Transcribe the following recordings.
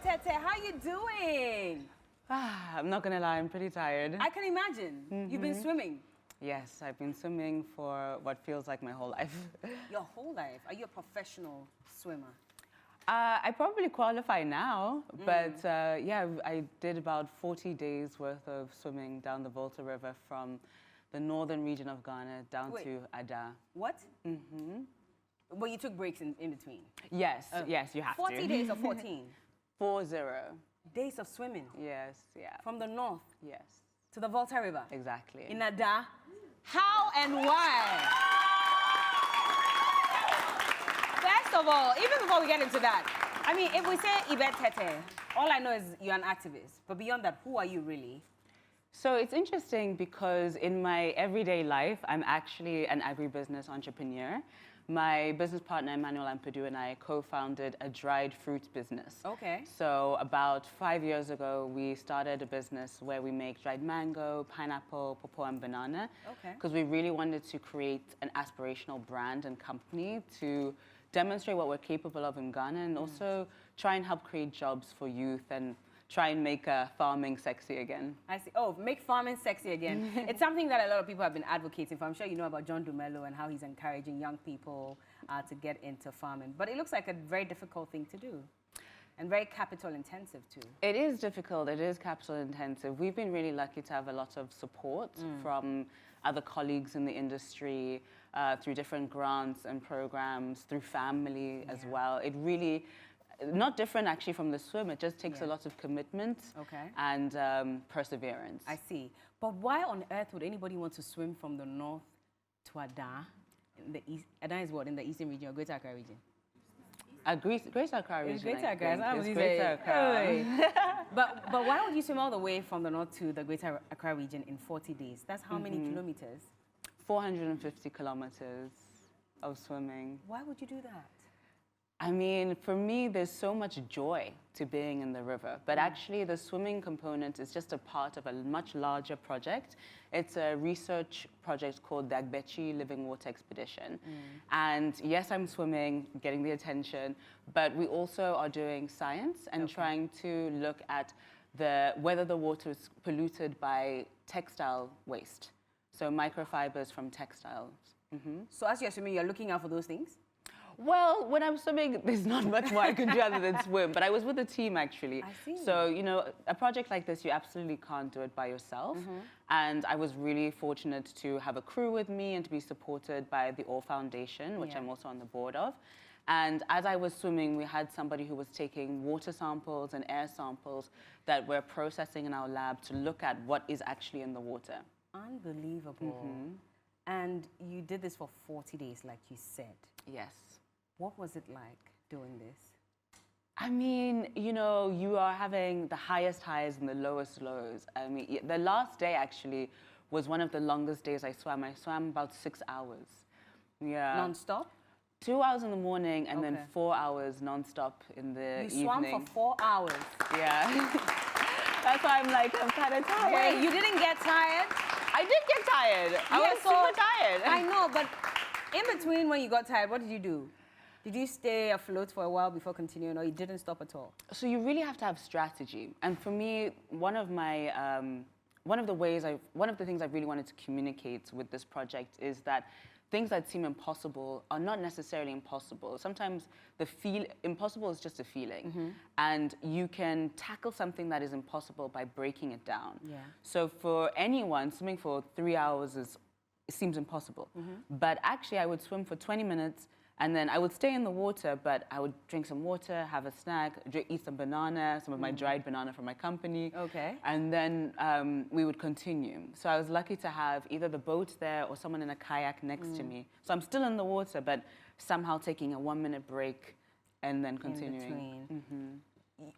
Tetteh, how you doing? I'm not gonna lie, I'm pretty tired. I can imagine. You've been swimming. Yes, I've been swimming for what feels like my whole life. Your whole life? Are you a professional swimmer? I probably qualify now, but yeah, I did about 40 days worth of swimming down the Volta River from the northern region of Ghana down to Ada. What? Well, you took breaks in between. Yes, yes, you have 40 to. 40 days or 14? 40. Days of swimming? Yes, yeah. From the north? Yes. To the Volta River? Exactly. In Ada? How and why? First of all, even before we get into that, I mean, if we say Yvette Tetteh, all I know is you're an activist. But beyond that, who are you really? So it's interesting because in my everyday life, I'm actually an agribusiness entrepreneur. My business partner, Emmanuel Ampadu, and I co-founded a dried fruit business. Okay. So about 5 years ago, we started a business where we make dried mango, pineapple, pawpaw, and banana. Okay. Because we really wanted to create an aspirational brand and company to demonstrate what we're capable of in Ghana and also try and help create jobs for youth and try and make farming sexy again. I see. Oh, make farming sexy again. It's something that a lot of people have been advocating for. I'm sure you know about John Dumelo and how he's encouraging young people to get into farming. But it looks like a very difficult thing to do and very capital intensive too. It is difficult. It is capital intensive. We've been really lucky to have a lot of support from other colleagues in the industry through different grants and programs, through family as well. It really... Not different actually from the swim, it just takes a lot of commitment and perseverance. I see. But why on earth would anybody want to swim from the north to Ada? In the east, Ada is what, in the eastern region or Greater Accra region? Greater Accra region. Greater Accra. It's Greater Accra. But why would you swim all the way from the north to the Greater Accra region in 40 days? That's how many kilometers? 450 kilometers of swimming. Why would you do that? I mean, for me, there's so much joy to being in the river. But actually, the swimming component is just a part of a much larger project. It's a research project called the Agbechi Living Water Expedition. And yes, I'm swimming, getting the attention, but we also are doing science and trying to look at whether the water is polluted by textile waste. So microfibers from textiles. So as you're swimming, you're looking out for those things? Well, when I'm swimming, there's not much more I can do other than swim. But I was with a team, actually. I see. So, you know, a project like this, you absolutely can't do it by yourself. And I was really fortunate to have a crew with me and to be supported by the All Foundation, which I'm also on the board of. And as I was swimming, we had somebody who was taking water samples and air samples that we're processing in our lab to look at what is actually in the water. Unbelievable. And you did this for 40 days, like you said. Yes. What was it like doing this? I mean, you know, you are having the highest highs and the lowest lows. I mean, the last day actually was one of the longest days I swam. I swam about 6 hours. Yeah. Non-stop? 2 hours in the morning and then 4 hours non-stop in the evening. You swam for 4 hours? Yeah. That's why I'm like, I'm kind of tired. Wait, you didn't get tired? I did get tired. I was super tired. I know, but in between when you got tired, what did you do? Did you stay afloat for a while before continuing, or you didn't stop at all? So you really have to have strategy. And for me, one of the things I really wanted to communicate with this project is that things that seem impossible are not necessarily impossible. Sometimes impossible is just a feeling. And you can tackle something that is impossible by breaking it down. So for anyone, swimming for 3 hours it seems impossible. But actually, I would swim for 20 minutes, and then I would stay in the water, but I would drink some water, have a snack, eat some banana, some of my dried banana from my company. And then we would continue. So I was lucky to have either the boat there or someone in a kayak next to me. So I'm still in the water, but somehow taking a 1-minute break and then continuing. In between.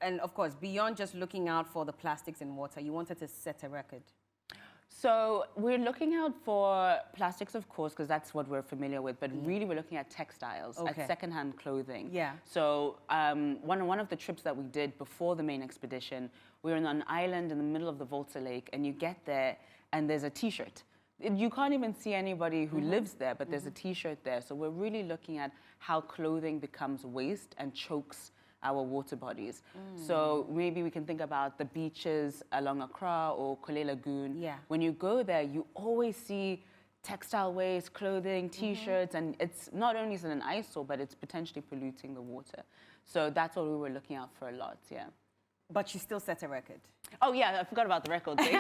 And of course, beyond just looking out for the plastics in water, you wanted to set a record. So we're looking out for plastics, of course, because that's what we're familiar with, but really we're looking at textiles, at secondhand clothing. So one of the trips that we did before the main expedition, we were on an island in the middle of the Volta Lake, and you get there and there's a T-shirt. You can't even see anybody who lives there, but there's a T-shirt there. So we're really looking at how clothing becomes waste and chokes our water bodies. So maybe we can think about the beaches along Accra or Kole Lagoon. Yeah. When you go there, you always see textile waste, clothing, T-shirts, and it's not only is it an eyesore, but it's potentially polluting the water. So that's what we were looking out for a lot, yeah. But you still set a record. Oh, yeah, I forgot about the record thing.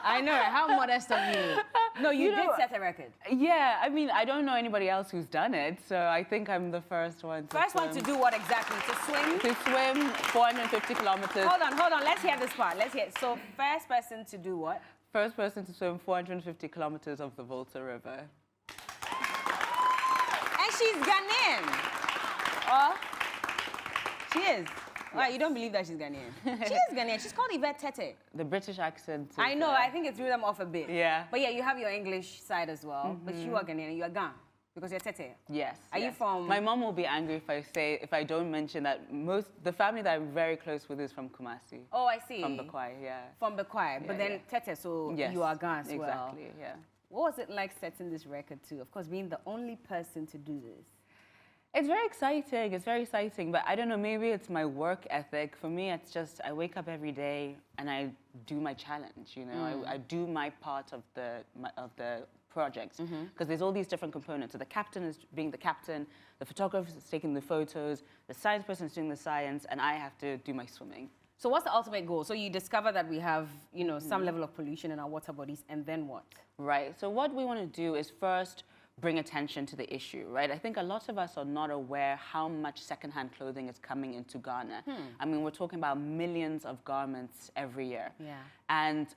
I know, how modest of you. No, you did set a record. Yeah, I mean, I don't know anybody else who's done it, so I think I'm the first one to First one to do what exactly? To swim? To swim 450 kilometers. Hold on, let's hear this part. Let's hear it. So first person to do what? First person to swim 450 kilometers of the Volta River. And she's Ghanaian. Oh, she is. Yes. Right, you don't believe that she's Ghanaian. She is Ghanaian. She's called Yvette Tetteh. The British accent. I know, I think it threw them off a bit. Yeah. But yeah, you have your English side as well. But you are Ghanaian, you are Ghan. Because you're Tetteh. Yes. Are you from... My mom will be angry if I don't mention that the family that I'm very close with is from Kumasi. Oh, I see. From Bekwai, yeah. From Bekwai, but then Tetteh, so you are Ghan as well. Exactly, yeah. What was it like setting this record too? Of course, being the only person to do this. It's very exciting, but I don't know, maybe it's my work ethic. For me, it's just, I wake up every day and I do my challenge, you know? I do my part of the project, because there's all these different components. So the captain is being the captain, the photographer is taking the photos, the science person is doing the science, and I have to do my swimming. So what's the ultimate goal? So you discover that we have, you know, some level of pollution in our water bodies, and then what? Right. So what we want to do is first bring attention to the issue, right? I think a lot of us are not aware how much secondhand clothing is coming into Ghana. I mean, we're talking about millions of garments every year. Yeah. And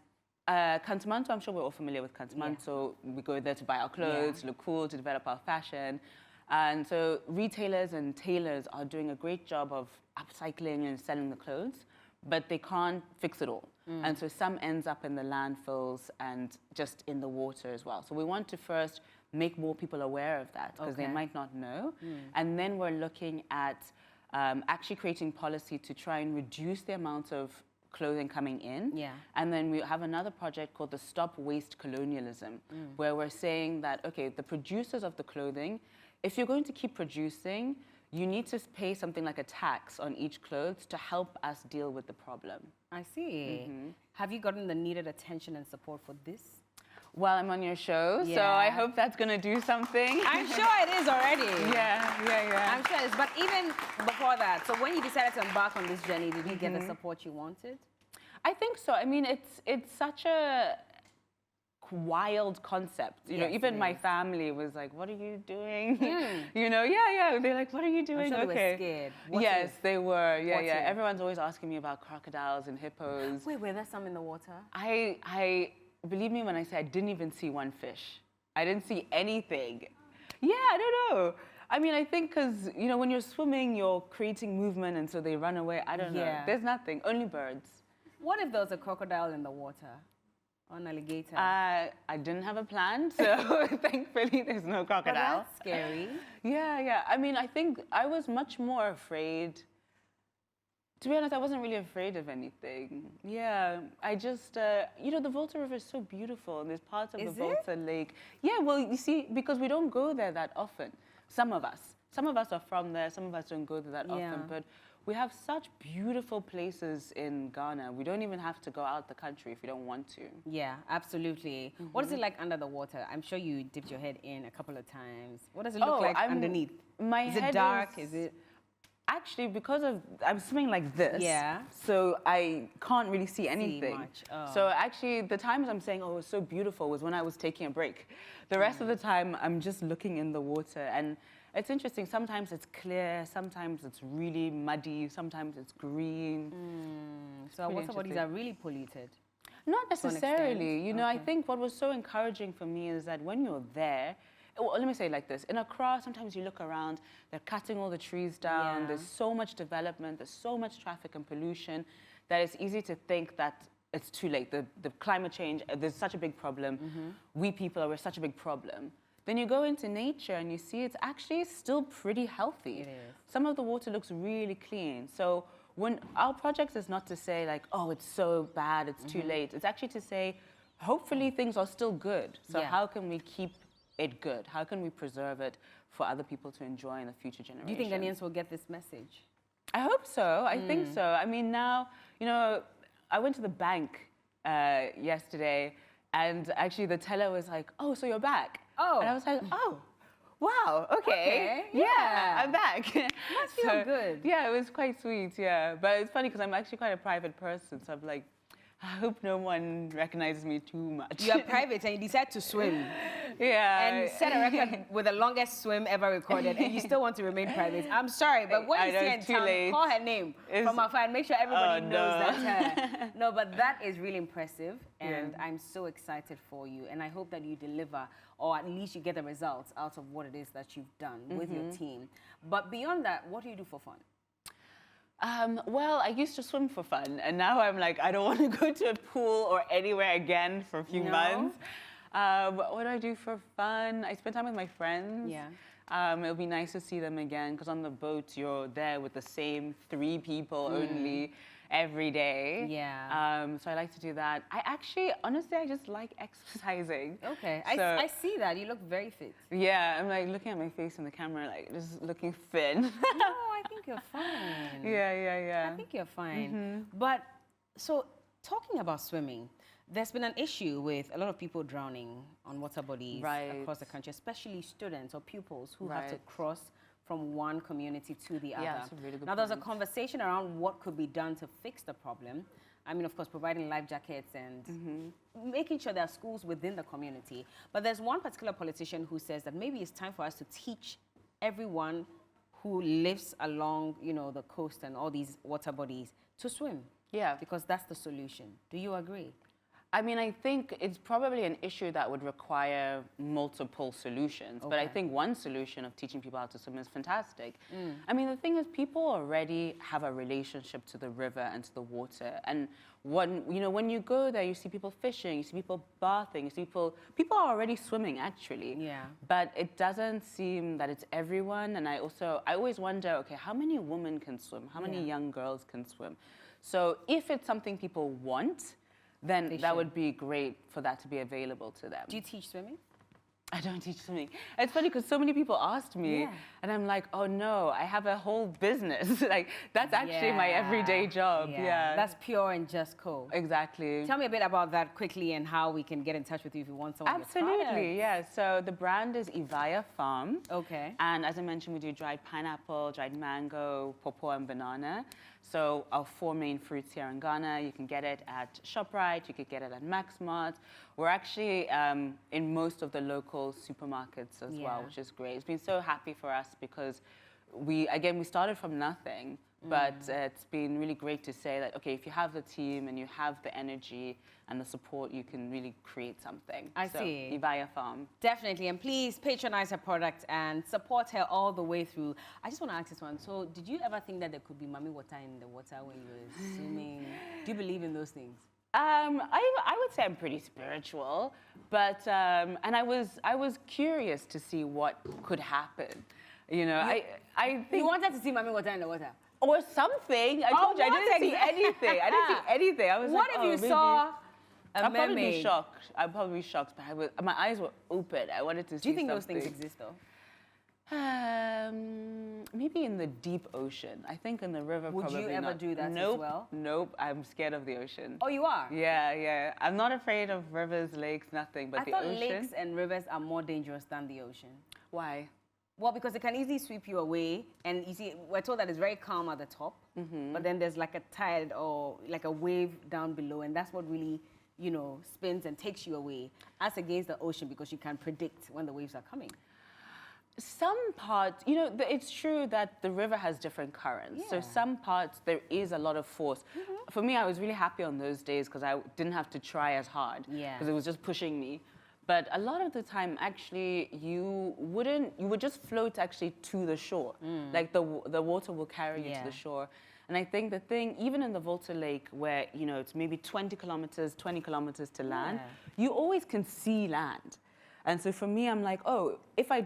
Kantamanto, I'm sure we're all familiar with Kantamanto. Yeah. We go there to buy our clothes, look cool, to develop our fashion. And so retailers and tailors are doing a great job of upcycling and selling the clothes, but they can't fix it all. And so some ends up in the landfills and just in the water as well. So we want to first make more people aware of that, because they might not know. And then we're looking at actually creating policy to try and reduce the amount of clothing coming in. Yeah. And then we have another project called the Stop Waste Colonialism, where we're saying that, okay, the producers of the clothing, if you're going to keep producing, you need to pay something like a tax on each clothes to help us deal with the problem. I see. Have you gotten the needed attention and support for this? Well, I'm on your show, so I hope that's going to do something. I'm sure it is already. Yeah. I'm sure it is. But even before that, so when you decided to embark on this journey, did you get the support you wanted? I think so. I mean, it's such a wild concept. You know, even my family was like, "What are you doing?" You know, they're like, "What are you doing?" I'm sure they were scared. Yes, they were. Yeah. Everyone's always asking me about crocodiles and hippos. Wait, were there some in the water? I believe me when I say I didn't even see one fish. I didn't see anything. Yeah, I don't know. I mean, I think because, you know, when you're swimming, you're creating movement, and so they run away. I don't know. There's nothing. Only birds. What if there was a crocodile in the water? Or an alligator? I didn't have a plan, so thankfully there's no crocodile. Well, that's scary. Yeah. I mean, I think I was much more afraid. To be honest, I wasn't really afraid of anything. Yeah, I just, you know, the Volta River is so beautiful, and there's parts of the Volta Lake. Yeah, well, you see, because we don't go there that often. Some of us are from there, some of us don't go there that often, but we have such beautiful places in Ghana. We don't even have to go out the country if we don't want to. Yeah, absolutely. What is it like under the water? I'm sure you dipped your head in a couple of times. What does it look like underneath? Is it dark? Is it... Actually, because I'm swimming like this, so I can't really see anything. So actually, the times I'm saying, oh, it was so beautiful, was when I was taking a break. The rest of the time, I'm just looking in the water. And it's interesting, sometimes it's clear, sometimes it's really muddy, sometimes it's green. So water bodies are really polluted? Not necessarily. You know, I think what was so encouraging for me is that when you're there, well, let me say it like this. In Accra, sometimes you look around, they're cutting all the trees down. There's so much development, there's so much traffic and pollution that it's easy to think that it's too late. The climate change, there's such a big problem. We people are such a big problem. Then you go into nature and you see it's actually still pretty healthy. It is. Some of the water looks really clean. So when our project is not to say like, oh, it's so bad, it's too late. It's actually to say, hopefully things are still good. So how can we keep it good? How can we preserve it for other people to enjoy in the future generations? Do you think Ghanaians will get this message? I hope so. I think so. I mean, now, you know, I went to the bank yesterday, and actually the teller was like, "Oh, so you're back?" Oh. And I was like, "Oh, wow, okay. Yeah, I'm back." Must feel good. Yeah, it was quite sweet, yeah. But it's funny because I'm actually quite a private person, so I'm like, I hope no one recognizes me too much. You are private and you decide to swim. Yeah. And set a record with the longest swim ever recorded, and you still want to remain private. I'm sorry, but when you see her in town, call her name from afar and make sure everybody knows that's her. No, but that is really impressive, and I'm so excited for you. And I hope that you deliver, or at least you get the results out of what it is that you've done with your team. But beyond that, what do you do for fun? Well, I used to swim for fun, and now I'm like, I don't want to go to a pool or anywhere again for a few months. What do I do for fun? I spend time with my friends. Yeah. It'll be nice to see them again, because on the boat, you're there with the same 3 people only every day. Yeah. So I like to do that. I actually, honestly, I just like exercising. Okay. So, I see that. You look very fit. Yeah, I'm like looking at my face in the camera, like just looking thin. No, I think you're fine. Yeah. I think you're fine. But, so, talking about swimming, there's been an issue with a lot of people drowning on water bodies across the country, especially students or pupils who have to cross from one community to the other. That's a really good Now, there's a conversation around what could be done to fix the problem. I mean, of course, providing life jackets and making sure there are schools within the community. But there's one particular politician who says that maybe it's time for us to teach everyone who lives along, you know, the coast and all these water bodies to swim. Yeah. Because that's the solution. Do you agree? I mean, I think it's probably an issue that would require multiple solutions. But I think one solution of teaching people how to swim is fantastic. I mean, the thing is, people already have a relationship to the river and to the water. And when you go there, you see people fishing, you see people bathing, you see people are already swimming, actually. Yeah. But it doesn't seem that it's everyone. And I always wonder, okay, how many women can swim? How many young girls can swim? So if it's something people want, then that would be great for that to be available to them. Do you teach swimming? I don't teach swimming. It's funny because so many people asked me, and I'm like, oh no, I have a whole business. Like, that's actually my everyday job. Yeah. That's pure and just cool. Exactly. Tell me a bit about that quickly and how we can get in touch with you if you want some of your products. Absolutely, yeah. So the brand is Yvette Farm. Okay. And as I mentioned, we do dried pineapple, dried mango, pawpaw, and banana. So our 4 main fruits here in Ghana. You can get it at ShopRite, you could get it at Maxmart. We're actually in most of the local supermarkets as well, which is great. It's been so happy for us because we started from nothing, but it's been really great to say that, okay, if you have the team and you have the energy and the support, you can really create something. I see. Yvette Farm. Definitely, and please patronize her product and support her all the way through. I just want to ask this one. So, did you ever think that there could be mummy water in the water when you were swimming? Do you believe in those things? I would say I'm pretty spiritual, but and I was curious to see what could happen. You know, I think you wanted to see mummy water in the water. Or something. I told you, I didn't see anything. I didn't see anything. I was what like, if you saw a mermaid? Probably be shocked. I'd probably be shocked, but my eyes were open. I wanted to see. Do you think something. those things exist, though? Maybe in the deep ocean. I think in the river, Would probably you ever not. do that Nope, as well? Nope. I'm scared of the ocean. Oh, you are? Yeah. I'm not afraid of rivers, lakes, nothing. But the ocean. I thought lakes and rivers are more dangerous than the ocean. Why? Well, because it can easily sweep you away. And you see, we're told that it's very calm at the top. But then there's like a tide or like a wave down below. And that's what really, you know, spins and takes you away. As against the ocean, because you can predict when the waves are coming. Some parts, you know, it's true that the river has different currents. So some parts, there is a lot of force. For me, I was really happy on those days because I didn't have to try as hard. Because it was just pushing me. But a lot of the time, actually, you would just float actually to the shore. Like the water will carry you to the shore. And I think the thing, even in the Volta Lake, where, you know, it's maybe 20 kilometers to land, you always can see land. And so for me, I'm like, oh,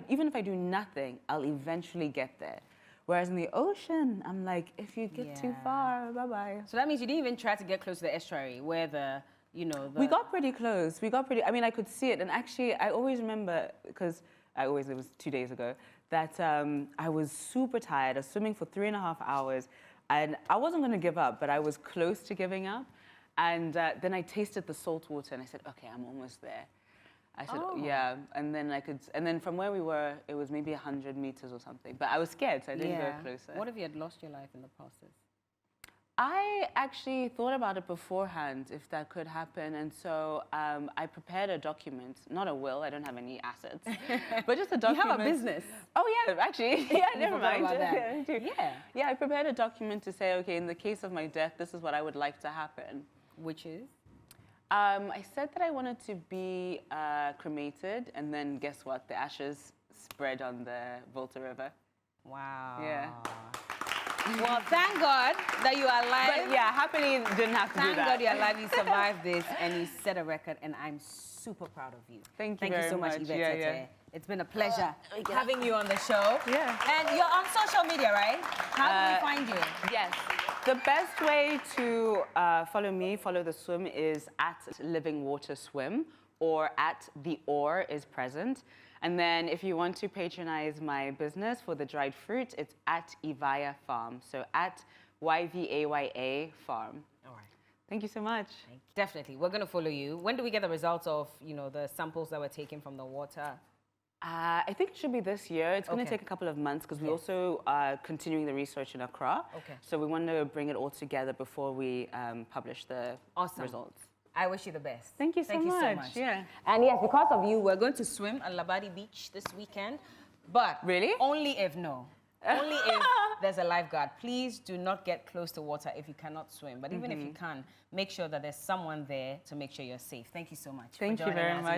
even if I do nothing, I'll eventually get there. Whereas in the ocean, I'm like, if you get too far, bye-bye. So that means you didn't even try to get close to the estuary where the, you know, We got pretty close. I mean, I could see it. And actually, I always remember, because it was 2 days ago, that I was super tired. I was swimming for 3.5 hours. And I wasn't going to give up, but I was close to giving up. And then I tasted the salt water, and I said, okay, I'm almost there. I said, yeah, and then from where we were, it was maybe 100 meters or something. But I was scared, so I didn't go closer. What if you had lost your life in the process? I actually thought about it beforehand, if that could happen. And so I prepared a document, not a will, I don't have any assets, but just a document. You have a business. Oh, yeah, actually. Yeah, never mind. About that. Yeah, I prepared a document to say, okay, in the case of my death, this is what I would like to happen. Which is? I said that I wanted to be cremated, and then guess what? The ashes spread on the Volta River. Wow. Yeah. Well, thank God that you are alive. But yeah, happily didn't have to do that. Thank God you're alive, you survived this, and you set a record, and I'm super proud of you. Thank you very so much, Yvette Tetteh. Yeah. It's been a pleasure having you on the show. Yeah. And you're on social media, right? How can we find you? Yes. The best way to follow me, follow the swim, is at Living Water Swim, or at The Ore is Present. And then if you want to patronize my business for the dried fruit, it's at Ivaya Farm. So at YVAYA Farm. All right. Thank you so much. Definitely. We're going to follow you. When do we get the results of, the samples that were taken from the water? I think it should be this year. It's going to take a couple of months because we also are continuing the research in Accra. Okay. So we want to bring it all together before we publish the results. I wish you the best. Thank you so much. Yeah. And yes, because of you, we're going to swim at Labadi Beach this weekend. But really? Only if there's a lifeguard. Please do not get close to water if you cannot swim. But even if you can, make sure that there's someone there to make sure you're safe. Thank you so much. Thank you very much.